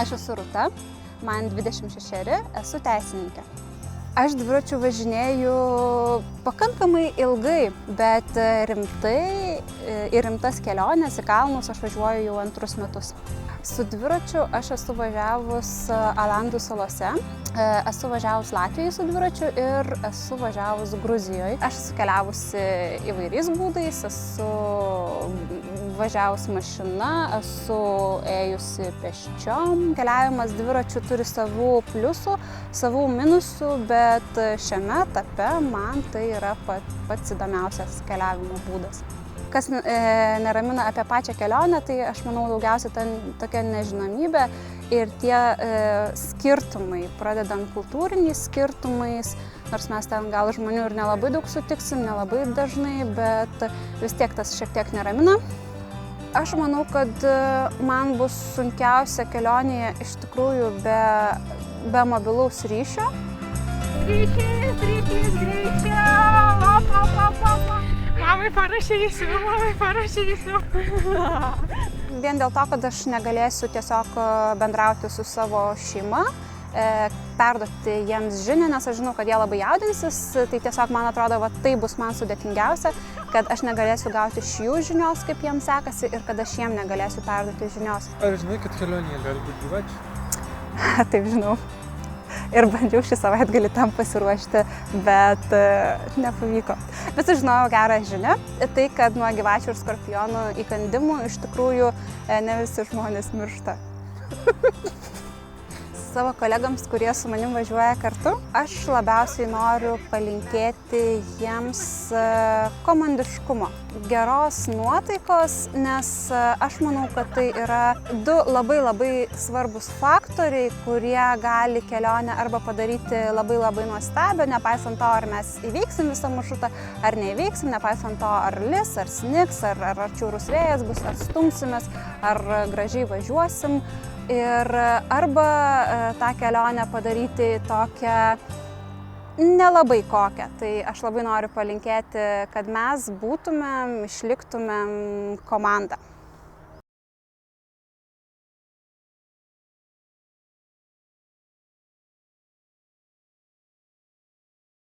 Aš esu Rūta, man 26, esu teisininkė. Aš dviračiu važinėju pakankamai ilgai, bet į rimtas keliones, į kalnus aš važiuoju jau antrus metus. Su dviračiu aš esu važiavus Alandų salose, esu važiavus Latvijoje su dviračiu ir esu važiavus Gruzijoje. Aš esu keliavusi įvairiais būdais, esu važiavus mašina, esu ėjusi pėsčiom. Keliavimas dviračiu turi savų pliusų, savų minusų, bet šiame etape man tai yra pats įdomiausias keliavimo būdas. Kas neramina apie pačią kelionę, tai aš manau daugiausiai ten tokia nežinomybė ir tie skirtumai, pradedant kultūriniais skirtumais, nors mes ten gal žmonių ir nelabai daug sutiksim, nelabai dažnai, bet vis tiek tas šiek tiek neramina. Aš manau, kad man bus sunkiausia kelionėje iš tikrųjų be mobilaus ryšio. Ryšys, greičiau! Mamai parašysiu. Vien dėl to, kad aš negalėsiu tiesiog bendrauti su savo šeima, perduoti jiems žinią, nes aš žinau, kad jie labai jaudinsis, tai tiesiog man atrodo, tai bus man sudėtingiausia, kad aš negalėsiu gauti iš jų žinios, kaip jiems sekasi ir kad aš jiem negalėsiu perduoti žinios. Ar žinai, kad kelionėje gali būti gyvačių? Taip, žinau. Ir bandžiau šį savaitgalį tam pasiruošti, bet nepavyko. Bet sužinojau gerą žinią, tai kad nuo gyvačių ir skorpionų įkandimų iš tikrųjų ne visi žmonės miršta. Savo kolegams, kurie su manim važiuoja kartu, aš labiausiai noriu palinkėti jiems komandiškumo, geros nuotaikos, nes aš manau, kad tai yra du labai svarbus faktoriai, kurie gali kelionę arba padaryti labai nuostabią, nepaisant to, ar mes įveiksim visą maršrutą, ar neįveiksim, nepaisant to, ar lis, ar snigs, ar atšiaurus vėjas bus, ar stumsimės, ar gražiai važiuosim. Ir arba tą kelionę padaryti tokią nelabai kokią. Tai aš labai noriu palinkėti, kad mes būtumėm, išliktumėm komanda.